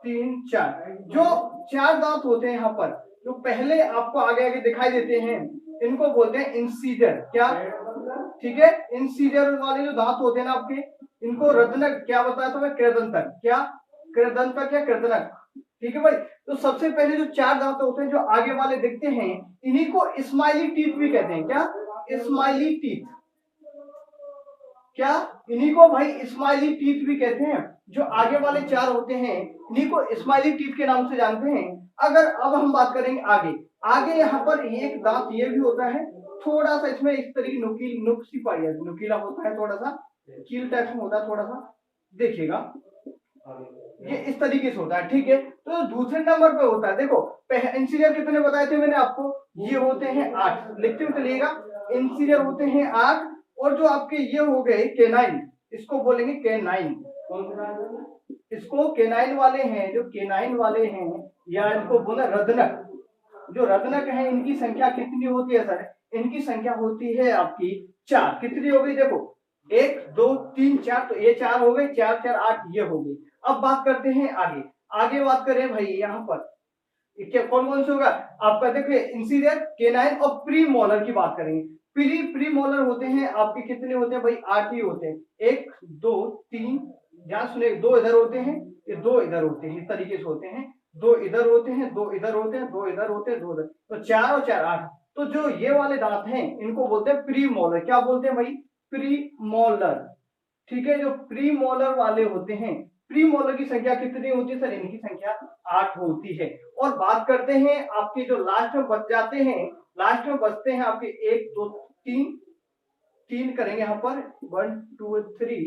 3 4, जो 4 दांत होते हैं यहाँ पर, जो पहले आपको आगे आगे दिखाई देते हैं, इनको बोलते हैं इंसीजर, क्या ठीक है। इंसीजर वाले जो दांत होते हैं ना आपके, इनको रत्नक, क्या बताया था मैं? कृदंतक, क्या कृदंतक या कृदनक, ठीक है भाई। तो सबसे पहले जो 4 दांत होते हैं जो आगे वाले दिखते हैं, इन्हीं को स्माइली टीथ भी कहते हैं, क्या स्माइली टीथ, क्या इन्हीं को भाई स्माइली टीथ भी कहते हैं। जो आगे वाले 4 होते हैं इन्हीं को स्माइली टीथ के नाम से जानते हैं। अगर अब हम बात करेंगे आगे, आगे यहाँ पर एक दांत ये भी होता है, थोड़ा सा इसमें इस तरीके नुकीला होता है, थोड़ा सा कील टाइप में होता है थोड़ा सा, देखिएगा ये इस तरीके से होता है, ठीक है। तो दूसरे नंबर पे होता है, देखो इंसीरियर कितने बताए थे मैंने आपको, ये होते हैं 8, लिखते हुए चलिएगा। इंसीरियर होते हैं 8, और जो आपके ये हो गए केनाइन, इसको बोलेंगे केनाइन। इसको केनाइन वाले हैं, जो केनाइन वाले हैं, या इनको बोला रदनक। जो रदनक है इनकी संख्या कितनी होती है सर? इनकी संख्या होती है आपकी 4। कितनी हो गई देखो, 1 2 3 4, तो ये 4 हो गए, 4 4 8 ये हो गई। अब बात करते हैं आगे, आगे बात करें भाई यहाँ पर क्या कौन कौन से होगा आपका, देखिए इंसीरियर, केनाइन और प्री मोलर की बात करेंगे। प्री मोलर होते हैं आपके कितने होते हैं भाई? 8 ही होते हैं। 1 2 3, ध्यान सुनिए, 2 इधर होते हैं, ये 2 इधर होते हैं, इस तरीके से होते हैं। 2 इधर होते हैं, 2 इधर होते हैं, 2 इधर होते हैं, 2 इधर, तो 4 और 4 8। तो जो ये वाले दांत हैं इनको बोलते हैं प्री मोलर। क्या बोलते हैं भाई? प्री मोलर, ठीक है। जो प्री मोलर वाले होते हैं, प्री मोलर की संख्या कितनी होती है सर? इनकी संख्या 8 होती है। और बात करते हैं आपके जो लास्ट में बच जाते हैं, लास्ट में बचते हैं आपके 1 2 3, 3 करेंगे यहाँ पर, 1 2 3,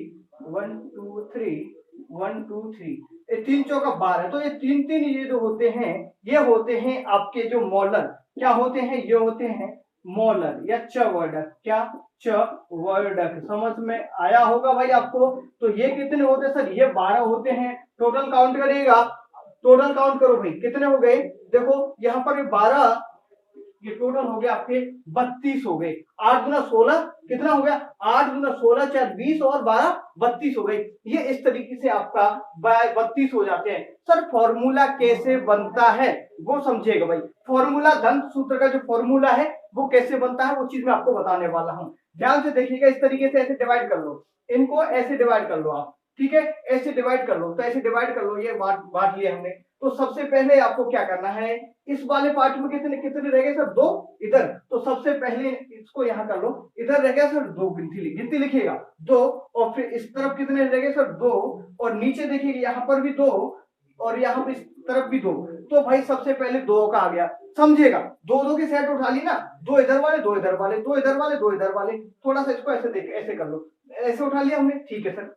1 2 3, 1 2 3, ये 3 चौका 12। तो ये 3 3 ये जो होते हैं, ये होते हैं आपके जो मोलर। क्या होते हैं? ये होते हैं मोलर या चवर्धक। क्या? चवर्धक। समझ में आया होगा भाई आपको। तो ये कितने होते हैं सर? ये 12 होते हैं। टोटल काउंट करिएगा, टोटल काउंट करो भाई, कितने हो गए? देखो यहाँ पर 12, ये टोटल हो गया आपके 32 हो गए। 8 गुना 16 कितना हो गया? 8 गुना 16 4 20 और 12 32 हो गई। ये इस तरीके से आपका 32 हो जाते हैं। सर फॉर्मूला कैसे बनता है वो समझिएगा भाई। फॉर्मूला, धन सूत्र का जो फॉर्मूला है वो कैसे बनता है वो चीज मैं आपको बताने वाला हूं। ध्यान से देखिएगा, इस तरीके से ऐसे डिवाइड कर लो, इनको ऐसे डिवाइड कर लो आप, ठीक है। ऐसे डिवाइड कर लो, तो ऐसे डिवाइड कर लो, ये बांट लिया हमने। तो सबसे पहले आपको क्या करना है, इस वाले पार्ट में कितने कितने रह गए सर? 2 इधर। तो सबसे पहले इसको यहां कर लो, इधर रह गया सर 2, गिनती लिखिएगा 2, और फिर इस तरफ कितने रह गए सर? 2, और नीचे देखिएगा यहाँ पर भी 2, और यहाँ पर इस तरफ भी 2। तो भाई सबसे पहले 2 का आ गया, समझिएगा। 2 2 के सेट उठा ली ना, 2 इधर वाले 2 इधर वाले, 2 इधर वाले 2 इधर वाले। थोड़ा सा इसको ऐसे देख, ऐसे कर लो, ऐसे उठा लिया हमने, ठीक है सर,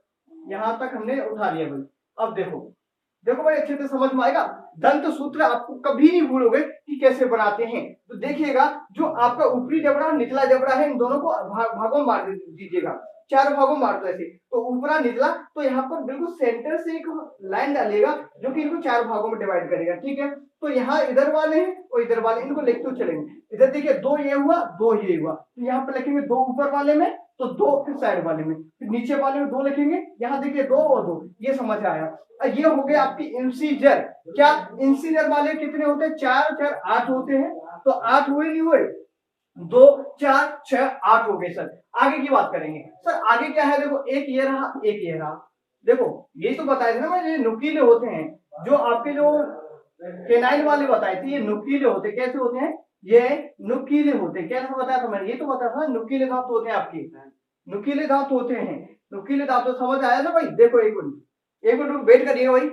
यहां तक हमने उठा लिया भाई। अब देखो देखो भाई, अच्छे से समझ में आएगा। दंत सूत्र आपको कभी नहीं भूलोगे कि कैसे बनाते हैं। तो देखिएगा, जो आपका ऊपरी जबड़ा और निचला जबड़ा है, इन दोनों को भागों में मार दीजिएगा, 4 भागों में मार दो ऐसे। तो ऊपरा निचला, तो यहाँ पर बिल्कुल सेंटर से एक लाइन डालेगा जो कि इनको 4 भागों में डिवाइड करेगा, ठीक है। तो यहाँ इधर वाले हैं और इधर वाले, इनको लिखते हुए चलेंगे। इधर देखिए 2 ये हुआ, 2 ये हुआ, तो यहाँ पर लिखेंगे 2 ऊपर वाले में, तो 2 फिर साइड वाले में, फिर नीचे वाले में 2 लिखेंगे। यहाँ देखिए 2 और 2, ये समझ आया। ये हो गए आपकी इंसीजर। क्या इंसीजर वाले कितने होते हैं? 4 4 8 होते हैं। तो 8 हुए नहीं हुए? 2 4 6 8 हो गए सर। आगे की बात करेंगे सर, आगे क्या है? देखो एक ये रहा, एक ये रहा। देखो ये तो बताए थे ना मैं, ये नुकीले होते हैं। जो आपके जो केनाइन वाले बताए थे, ये नुकीले होते। कैसे होते हैं? ये नुकीले होते। कैसे बताया था मैंने? ये तो बताया था, नुकीले दांत होते हैं आपके, नुकीले दांत होते हैं। नुकीले दांत तो समझ आया ना भाई? देखो एक मिनट वेट करिएगा भाई।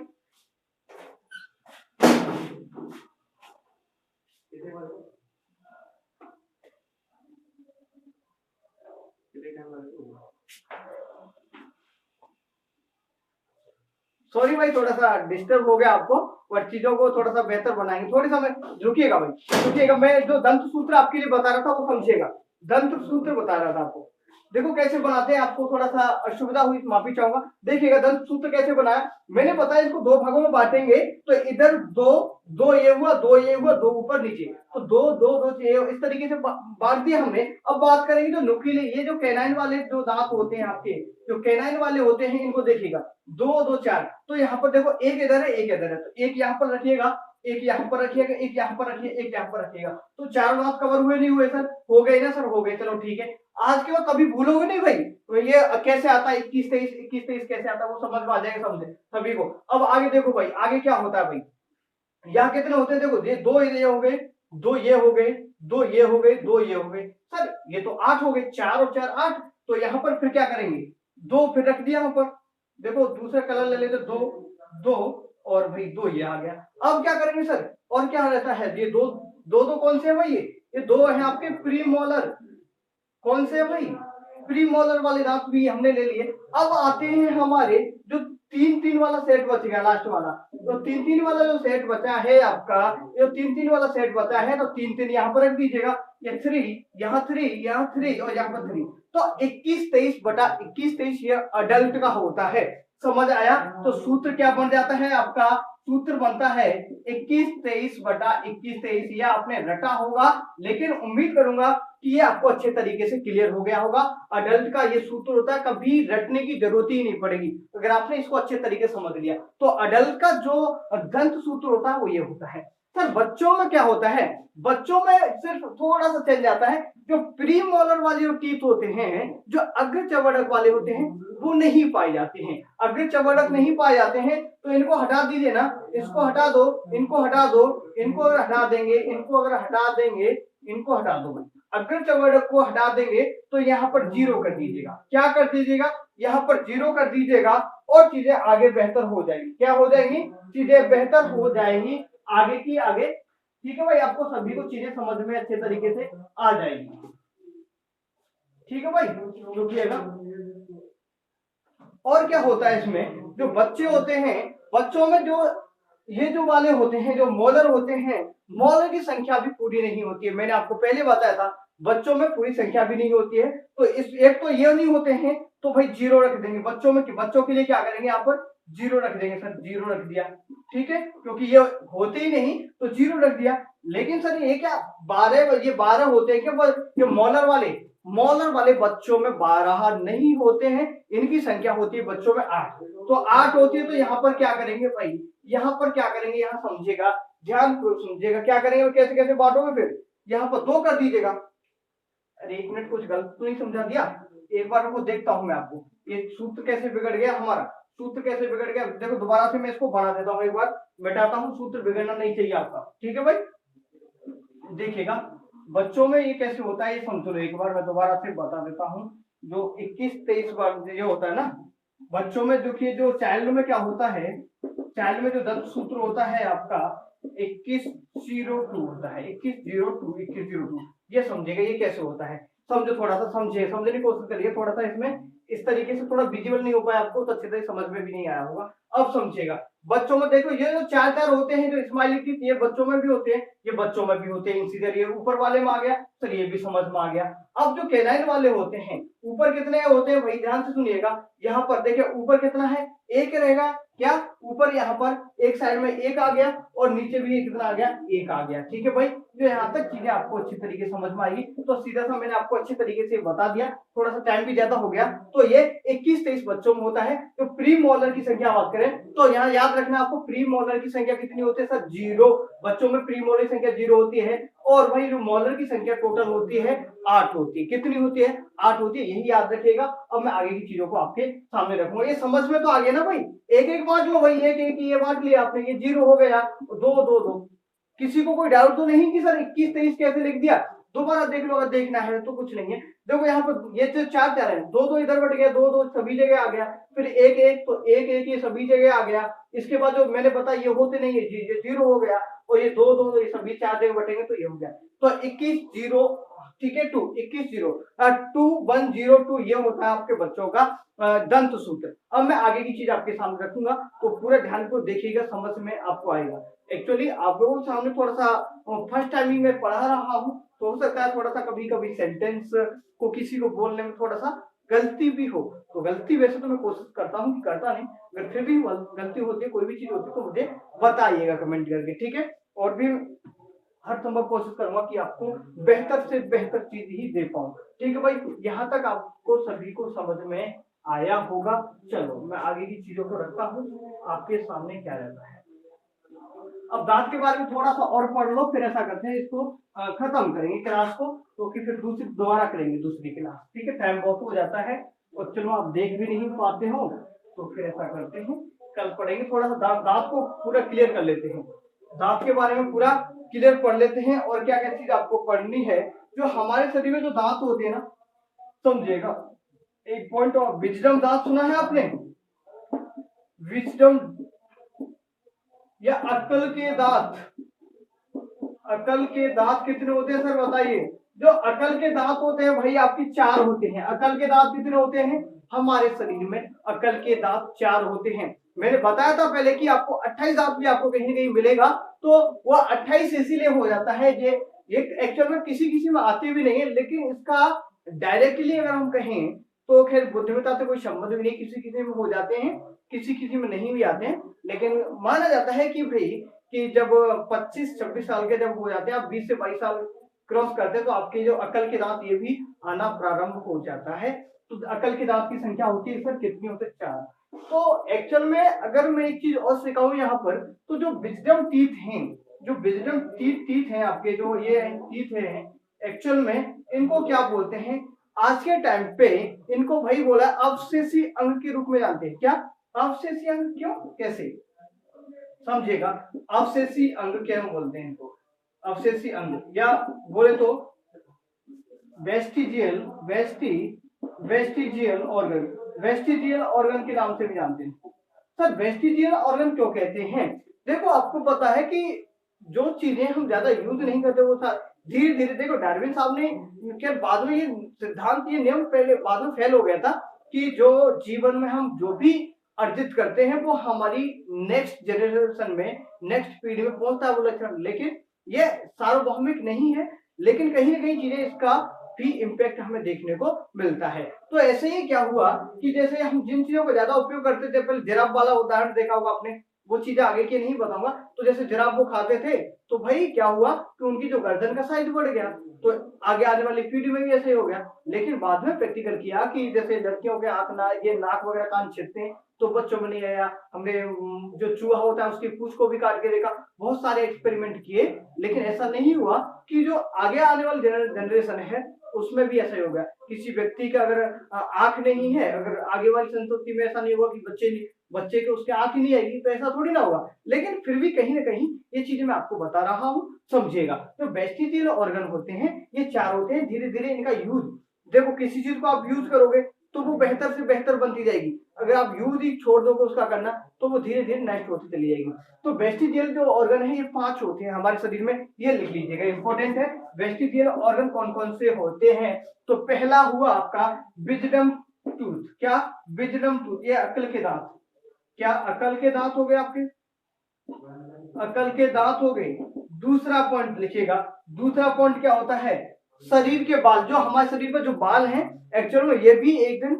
सॉरी भाई, थोड़ा सा डिस्टर्ब हो गया आपको, और चीजों को थोड़ा सा बेहतर बनाएंगे। थोड़ी समय रुकिएगा भाई, रुकिएगा। मैं जो दंत सूत्र आपके लिए बता रहा था वो समझिएगा। दंत सूत्र बता रहा था आपको, देखो कैसे बनाते हैं। आपको थोड़ा सा असुविधा हुई, माफी चाहूंगा। देखिएगा दंत सूत्र कैसे बनाया मैंने बताया। इसको 2 भागों में बांटेंगे, तो इधर 2 ये हुआ, 2 ये हुआ, 2 ऊपर नीचे, तो 2 2 2 ये इस तरीके से बांट दिया हमने। अब बात करेंगे जो नुकीले, ये जो कैनाइन वाले जो दांत होते हैं आपके, जो कैनाइन वाले होते हैं, इनको देखिएगा 2 2 4। तो यहाँ पर देखो एक इधर है, एक इधर है, तो एक यहाँ पर रखिएगा, एक यहाँ पर रखिएगा, एक यहाँ पर रखिए, एक यहाँ पर रखिएगा। तो 4 दांत कवर हुए नहीं हुए सर? हो गए ना सर? हो गए, चलो ठीक है। आज के बाद कभी भूलोगे नहीं भाई। तो ये कैसे आता है 21 23, 21 23 कैसे आता है वो समझ में आ जाएगा समझे सभी को। अब आगे देखो भाई, आगे क्या होता है भाई। यहाँ कितने होते हैं? देखो ये 2 ये हो गए, 2 ये हो गए, 2 ये हो गए, 2 ये हो गए सर। ये तो 8 हो गए, 4 और 4 8। तो यहाँ पर फिर क्या करेंगे? 2 फिर रख दिया यहाँ पर। देखो दूसरा कलर ले लेते, 2 2 और भाई 2 ये आ गया। अब क्या करेंगे सर? और क्या रहता है? ये 2 2 2 कौन से है भाई? ये 2 है आपके प्री मोलर। कौन से है भाई? प्री मोलर वाले दांत भी हमने ले लिए। अब आते हैं हमारे जो तीन तीन वाला सेट बच गया लास्ट वाला। तो तीन तीन वाला जो सेट बचा है आपका, जो तीन तीन वाला सेट बचा है, तो तीन तीन यहाँ पर रख दीजिएगा, ये 3 यहाँ 3 यहाँ 3 और यहाँ पर 3। तो 21-23 ये अडल्ट का होता है। समझ आया? तो सूत्र क्या बन जाता है आपका? सूत्र बनता है 21-23 ये आपने रटा होगा, लेकिन उम्मीद करूंगा कि ये आपको अच्छे तरीके से क्लियर हो गया होगा। अडल्ट का ये सूत्र होता है, कभी रटने की जरूरत ही नहीं पड़ेगी अगर आपने इसको अच्छे तरीके से समझ लिया। तो अडल्ट का जो दंत सूत्र होता है वो ये होता है। सर बच्चों में क्या होता है? बच्चों में सिर्फ थोड़ा सा चल जाता है, जो प्री मोलर वाले जो टीथ होते हैं, जो अग्र चवड़क वाले होते हैं, वो नहीं पाए जाते हैं। अग्र चवड़क नहीं पाए जाते हैं तो इनको हटा दीजिए ना, इसको हटा दो, इनको हटा दो, इनको अगर हटा देंगे, इनको अगर हटा देंगे, इनको हटा दो, अग्र चवड़क को हटा देंगे तो यहाँ पर 0 कर दीजिएगा। क्या कर दीजिएगा? यहाँ पर 0 कर दीजिएगा और चीजें आगे बेहतर हो जाएंगी। क्या हो जाएंगी? चीजें बेहतर हो जाएंगी आगे की आगे। ठीक है भाई, आपको सभी को चीजें समझ में अच्छे तरीके से आ जाएगी। ठीक है भाई, रुकिएगा। और क्या होता है इसमें, जो बच्चे होते हैं, बच्चों में जो ये जो वाले होते हैं, जो मोलर होते हैं, मोलर की संख्या भी पूरी नहीं होती है। मैंने आपको पहले बताया था बच्चों में पूरी संख्या भी नहीं होती है। तो इस एक तो ये नहीं होते हैं, तो भाई 0 रख देंगे बच्चों में। बच्चों के लिए क्या करेंगे? यहाँ पर 0 रख देंगे। सर 0 रख दिया, ठीक है, क्योंकि ये होते ही नहीं तो 0 रख दिया। लेकिन सर ये क्या 12 होते हैं क्या? ये मोलर वाले बच्चों में 12 नहीं होते हैं, इनकी संख्या होती है बच्चों में 8। तो 8 होती है, तो यहाँ पर क्या करेंगे भाई? यहाँ पर क्या करेंगे? यहाँ समझिएगा, ध्यान समझिएगा, क्या करेंगे और कैसे कैसे बांटोगे? फिर यहाँ पर 2 कर दीजिएगा। अरे 1 मिनट, कुछ गलत तो नहीं समझा दिया? एक बार को देखता हूं मैं आपको, ये सूत्र कैसे बिगड़ गया हमारा, सूत्र कैसे बिगड़ गया। देखो दोबारा से मैं इसको बना देता हूँ, एक बार मिटाता हूँ, सूत्र बिगड़ना नहीं चाहिए आपका। ठीक है भाई, देखिएगा बच्चों में ये कैसे होता है ये समझो। एक बार मैं दोबारा से बता देता हूँ। जो 21-23 बार ये होता है ना बच्चों में, देखिए जो चाइल्ड में क्या होता है, चाइल्ड में जो दंत सूत्र होता है आपका 2102 होता है। 2102 ये समझेगा ये कैसे होता है। समझो, थोड़ा सा समझने की कोशिश करिए। थोड़ा सा इसमें इस तरीके से थोड़ा विजुअल नहीं हो पाया आपको, तो अच्छे से समझ में भी नहीं आया होगा। अब समझिएगा, बच्चों में देखो ये जो 4 होते हैं, जो स्माइली टीथ, ये बच्चों में भी होते हैं, ये बच्चों में भी होते हैं। इंसीजर ये ऊपर वाले में आ गया, सर ये भी समझ में आ गया। अब जो कैनाइन वाले होते हैं, ऊपर कितने होते हैं भाई? ध्यान से सुनिएगा। यहाँ पर देखिए ऊपर कितना है? 1 रहेगा। क्या ऊपर यहाँ पर एक साइड में 1 आ गया और नीचे भी कितना आ गया? 1 आ गया। ठीक है भाई, जो यहाँ तक चीजें आपको अच्छी तरीके से समझ में आएगी। तो सीधा सा मैंने आपको अच्छी तरीके से बता दिया, थोड़ा सा टाइम भी ज्यादा हो गया। तो ये 21-23 बच्चों में होता है। तो प्री मोलर की संख्या बात करें तो यहाँ याद रखना आपको, प्री मोलर की संख्या कितनी होती है? सर 0। बच्चों में प्री मोलर की संख्या 0 होती है, और वही जो मोलर की संख्या टोटल होती है 8 होती है। कितनी होती है? 8 होती है, यही याद रखिएगा। अब मैं आगे की चीजों को आपके सामने रखूंगा। ये समझ में तो आ गया ना भाई? एक एक बांट लो भाई, एक एक ये बांट लिया आपने, ये 0 हो गया, 2 किसी को कोई डाउट तो नहीं कि सर 21-23 कैसे लिख दिया? दोबारा देख लो अगर देखना है तो, कुछ नहीं है। देखो यहाँ पर ये जो 4 है, 2 इधर बढ़ गया, 2 सभी जगह आ गया, फिर 1 तो 1 ये सभी जगह आ गया। इसके बाद जो मैंने बताया ये होते नहीं है, ये 0 हो गया, और ये 2 ये सभी 4 जगह बटेंगे तो ये हो गया। तो 21-0, ठीक है, 2102 ये होता है आपके बच्चों का दंत सूत्र। अब मैं आगे की चीज आपके सामने रखूंगा, तो पूरा ध्यान को देखिएगा, समझ में आपको आएगा। एक्चुअली आप लोगों के सामने थोड़ा सा फर्स्ट टाइम में पढ़ा रहा हूँ, तो हो सकता है थोड़ा सा कभी कभी सेंटेंस को किसी को बोलने में थोड़ा सा गलती भी हो। तो गलती वैसे तो मैं कोशिश करता हूँ कि करता नहीं, अगर फिर भी गलती होती है, कोई भी चीज होती है, तो मुझे बताइएगा कमेंट करके, ठीक है। और भी हर संभव कोशिश करूंगा कि आपको बेहतर से बेहतर चीज ही दे पाऊं। ठीक है भाई, यहाँ तक आपको सभी को समझ में आया होगा। चलो मैं आगे की चीजों को रखता हूँ आपके सामने क्या रहता है। अब दांत के बारे में थोड़ा सा और पढ़ लो, फिर ऐसा करते हैं इसको खत्म करेंगे क्लास को, तो कि फिर दोबारा करेंगे दूसरी क्लास। ठीक है, टाइम बहुत हो जाता है और चलो आप देख भी नहीं पाते हो, तो फिर ऐसा करते हैं कल पढ़ेंगे। थोड़ा सा दांत को पूरा क्लियर कर लेते हैं, दांत के बारे में पूरा क्लियर पढ़ लेते हैं। और क्या क्या चीज आपको पढ़नी है, जो हमारे शरीर में जो दांत होते हैं ना, समझिएगा। एक पॉइंट ऑफ विजडम दांत सुना है आपने? विजडम या अक्ल के दांत, अकल के दांत कितने होते हैं सर बताइए? जो अकल के दांत होते हैं भाई आपकी 4 होते हैं। अकल के दांत कितने होते हैं? हमारे शरीर में अक्ल के दांत 4 होते हैं। मैंने बताया था पहले कि आपको 28 दांत भी आपको कहीं ना कहीं मिलेगा, तो वह 28 इसीलिए हो जाता है। ये एक्चुअल में किसी में आते भी नहीं है, लेकिन इसका डायरेक्टली अगर हम कहें तो खैर बुद्धिमत्ता से कोई संबंध भी नहीं, किसी में हो जाते हैं, किसी में नहीं भी आते हैं। लेकिन माना जाता है कि भाई कि जब 25-26 साल के जब हो जाते हैं, आप 20 से 22 साल क्रॉस करते हैं, तो आपके जो अकल के दांत ये भी आना प्रारंभ हो जाता है। तो अकल के दांत की संख्या होती है सर कितनी होती है? 4। तो एक्चुअल में अगर मैं एक चीज और सिखाऊं यहाँ पर, तो जो विजडम टीथ हैं, जो विजडम टीथ हैं आपके, जो ये टीथ हैं एक्चुअल में इनको क्या बोलते हैं? आज के टाइम पे इनको भाई बोला अवशेषी अंग के रूप में जानते हैं। क्या अवशेषी अंग? क्यों, कैसे समझिएगा। अवशेषी अंग क्या बोलते हैं इनको? अवशेषी अंग, या बोले तो वेस्टिजियल ऑर्गन, वेस्टिजियल ऑर्गन के नाम से भी जानते हैं। सर वेस्टिजियल ऑर्गन क्यों कहते हैं? देखो आपको पता है कि जो चीजें हम ज्यादा यूज नहीं करते वो धीरे धीरे, देखो डार्विन साहब ने क्या बाद में ये सिद्धांत, ये नियम पहले बाद में फेल हो गया था कि जो जीवन में हम जो भी अर्जित करते हैं वो हमारी नेक्स्ट जनरेशन में, नेक्स्ट पीढ़ी में पहुंचता है वो लक्षण, लेकिन ये सार्वभौमिक नहीं है। लेकिन कहीं ना कहीं चीजें इसका भी इम्पैक्ट हमें देखने को मिलता है। तो ऐसे ही क्या हुआ कि जैसे हम जिन चीजों का ज्यादा उपयोग करते थे, पहले जिराफ वाला उदाहरण देखा होगा आपने, वो चीजें आगे की नहीं बताऊंगा। तो जैसे जिराफ वो खाते थे, तो भाई क्या हुआ कि उनकी जो गर्दन का साइज बढ़ गया, तो आगे आने वाली पीढ़ी में भी ऐसे ही हो गया। लेकिन बाद में प्रैक्टिकल किया कि जैसे लड़कियों के ये नाक वगैरह कान छिदते हैं, तो बच्चों में नहीं आया। हमने जो चूहा होता है उसकी पूंछ को भी काट के देखा, बहुत सारे एक्सपेरिमेंट किए, लेकिन ऐसा नहीं हुआ कि जो आगे आने वाली जनरेशन है उसमें भी ऐसा ही होगा। किसी व्यक्ति का अगर आंख नहीं है, अगर आगे वाली संतति में ऐसा नहीं होगा कि बच्चे के उसके आंख ही नहीं आएगी, तो ऐसा थोड़ी ना होगा। लेकिन फिर भी कहीं ना कहीं ये चीजें मैं आपको बता रहा हूँ, समझिएगा। तो वेस्टिजियल ऑर्गन होते हैं ये 4 होते हैं। धीरे धीरे इनका यूज, देखो किसी चीज को आप यूज करोगे तो वो बेहतर से बेहतर बनती जाएगी। अगर आप यूज ही छोड़ दोगे उसका करना, तो वो धीरे धीरे नष्ट होती चली जाएगी। तो वेस्टिजियल जो ऑर्गन है ये 5 होते हैं हमारे शरीर में, ये लिख लीजिएगा, इंपॉर्टेंट है। वेस्टिजियल ऑर्गन कौन कौन से होते हैं? तो पहला हुआ आपका विजडम टूथ। क्या? विजडम टूथ, ये अक्ल के दांत। क्या अकल के दांत हो गए आपके? अकल के दांत हो गए। दूसरा पॉइंट लिखिएगा, दूसरा पॉइंट क्या होता है? शरीर के बाल। जो हमारे शरीर पर जो बाल हैं एक्चुअल में ये भी एक दिन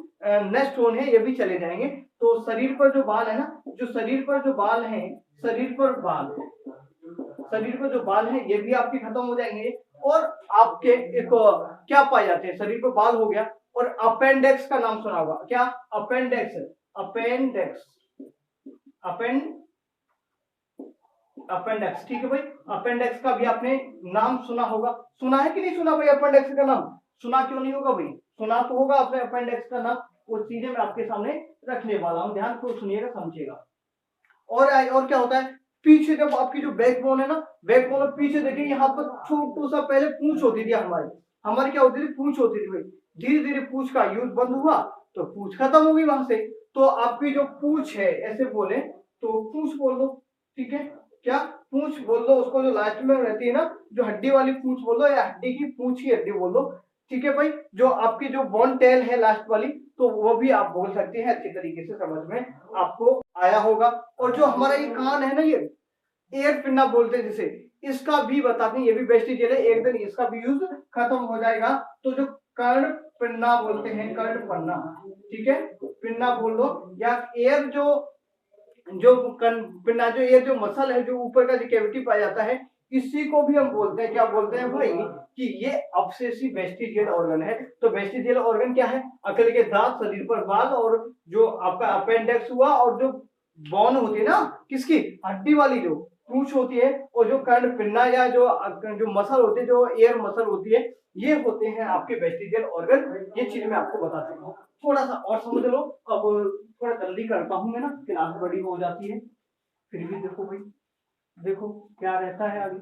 नेक्स्ट होने हैं, ये भी चले जाएंगे। तो शरीर पर जो बाल है ना, जो शरीर पर जो बाल हैं, शरीर पर जो बाल हैं ये भी आपके खत्म हो जाएंगे। और आपके एक क्या पाए जाते हैं? शरीर पर बाल हो गया, और अपेंडेक्स का नाम सुना होगा। क्या? अपेंडेक्स, अपेंडेक्स, ठीक है भाई। अपेंडेक्स का भी आपने नाम सुना होगा, सुना है कि नहीं सुना भाई? अपेंडेक्स का नाम सुना क्यों नहीं होगा भाई? सुना तो होगा आपने अपेंडेक्स का नाम। वो चीजें मैं आपके सामने रखने वाला हूं, ध्यान को सुनिएगा, समझिएगा। और क्या होता है? पीछे जब आपकी जो बैकबोन है ना, बैकबोन में पीछे देखिए यहाँ पर छोटू सा पहले पूंछ होती थी हमारी क्या होती थी? पूंछ होती थी भाई। धीरे धीरे पूंछ का यूज बंद हुआ तो पूंछ खत्म हो गई वहां से। तो आपकी जो पूंछ है, ऐसे बोले तो पूंछ बोल दो, ठीक है? क्या? पूंछ बोल दो उसको, जो लास्ट में रहती है ना, जो हड्डी वाली पूंछ बोल दो, या हड्डी की पूंछ की हड्डी बोल दो, ठीक है भाई। जो आपकी जो बोन टेल है लास्ट वाली, तो वो भी आप बोल सकते हैं। अच्छी तरीके से समझ में आपको आया होगा। और जो हमारा ये कान है ना, ये एयर पिन्ना बोलते हैं जिसे, इसका भी बताते हैं, ये भी वेस्टिजियल है। एक दिन इसका भी यूज खत्म हो जाएगा। तो जो कर्ण पिन्ना बोलते हैं, कर्ण पन्ना, ठीक है, पिन्ना बोल दो। या एयर जो पिन्ना, जो एयर जो मसल है, जो ऊपर का जो कैविटी पाया जाता है, इसी को भी हम बोलते हैं, क्या बोलते हैं भाई? कि ये अब्सेसिव वेस्टिजियल ऑर्गन है। तो वेस्टिजियल ऑर्गन क्या है? अकल के दांत, शरीर पर बाल, और जो आपका अपेंडेक्स हुआ, और जो बोन होती है ना, किसकी? हड्डी वाली जो पूंछ होती है, और जो कर्ण पिन्ना या जो मसल होती है, जो एयर मसल होती है, ये होते हैं आपके वेस्टिजियल ऑर्गन। ये चीज मैं आपको बता सकता हूँ। थोड़ा सा और समझ लो। अब थोड़ा जल्दी करता हूँ मैं ना, क्लास बड़ी हो जाती है। फिर भी देखो भाई, देखो क्या रहता है आगे।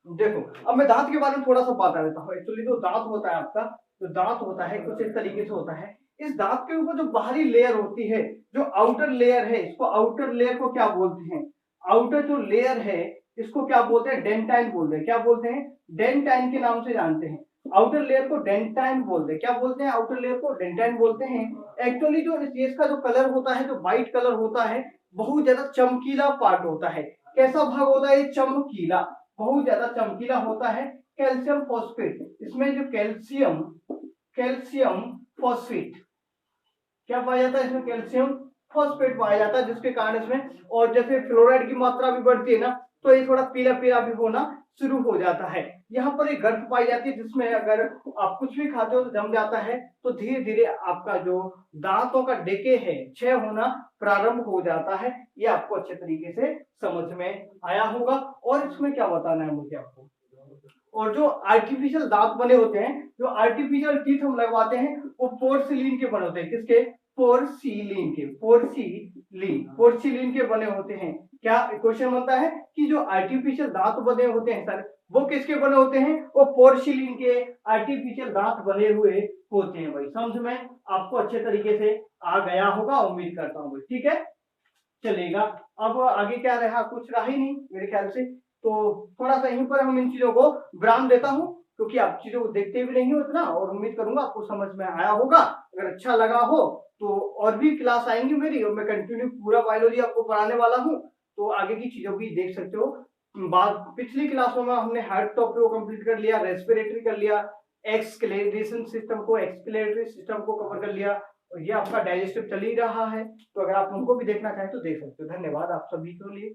देखो अब मैं दांत के बारे में थोड़ा सा बता देता हूँ। एक्चुअली जो दांत होता है आपका, जो दांत होता है कुछ इस तरीके से होता है। इस दांत के ऊपर जो बाहरी लेयर होती है, जो आउटर लेयर है, इसको आउटर लेयर को क्या बोलते हैं? आउटर जो लेयर है इसको क्या बोलते हैं? डेंटाइन बोलते हैं। क्या बोलते हैं? डेंटाइन के नाम से जानते हैं। आउटर लेयर को डेंटाइन बोलते हैं। क्या बोलते हैं? आउटर लेयर को डेंटाइन बोलते हैं। एक्चुअली जो इसका जो कलर होता है, जो व्हाइट कलर होता है, बहुत ज्यादा चमकीला पार्ट होता है। कैसा भाग होता है? चमकीला, बहुत ज्यादा चमकीला होता है। कैल्शियम फॉस्फेट, इसमें जो कैल्शियम फॉस्फेट क्या पाया जाता है? इसमें कैल्शियम फॉस्फेट पाया जाता है, जिसके कारण इसमें, और जैसे फ्लोराइड की मात्रा भी बढ़ती है ना, तो ये थोड़ा पीला पीला भी होना शुरू हो जाता है। यहाँ पर एक गर्त पाई जाती है, जिसमें अगर आप कुछ भी खाते हो तो जम जाता है, तो धीरे धीरे आपका जो दांतों का डेके है, क्षय होना प्रारंभ हो जाता है। ये आपको अच्छे तरीके से समझ में आया होगा। और इसमें क्या बताना है मुझे आपको, और जो आर्टिफिशियल दांत बने होते हैं, जो आर्टिफिशियल टीथ हम लगवाते हैं, वो पोर्सिलीन के बने होते हैं। किसके? पोर्सिलीन के बने होते हैं। क्या क्वेश्चन बनता है कि जो आर्टिफिशियल दांत बने होते हैं सर, वो किसके बने होते हैं? वो पोर्सिलीन के आर्टिफिशियल दांत बने हुए होते हैं। भाई समझ में आपको अच्छे तरीके से आ गया होगा, उम्मीद करता हूँ। ठीक है, चलेगा। अब आगे क्या रहा? कुछ रहा ही नहीं मेरे ख्याल से। तो थोड़ा सा यहीं पर हम इन चीजों को विराम देता हूं, क्योंकि आप चीजों को देखते भी नहीं हो इतना, और उम्मीद करूंगा आपको समझ में आया होगा। अगर अच्छा लगा हो तो और भी क्लास आएंगी मेरी, और मैं कंटिन्यू पूरा बायोलॉजी आपको पढ़ाने वाला हूँ, तो आगे की चीजों भी देख सकते हो। पिछली क्लासों में हमने हार्ट टॉपिक को कंप्लीट कर लिया, रेस्पिरेटरी कर लिया, एक्सक्लेरेशन सिस्टम को, एक्सक्लेरेटरी सिस्टम को कवर कर लिया, और ये आपका डाइजेस्टिव चल ही रहा है। तो अगर आप उनको भी देखना चाहें तो देख सकते हो। धन्यवाद आप सभी के लिए।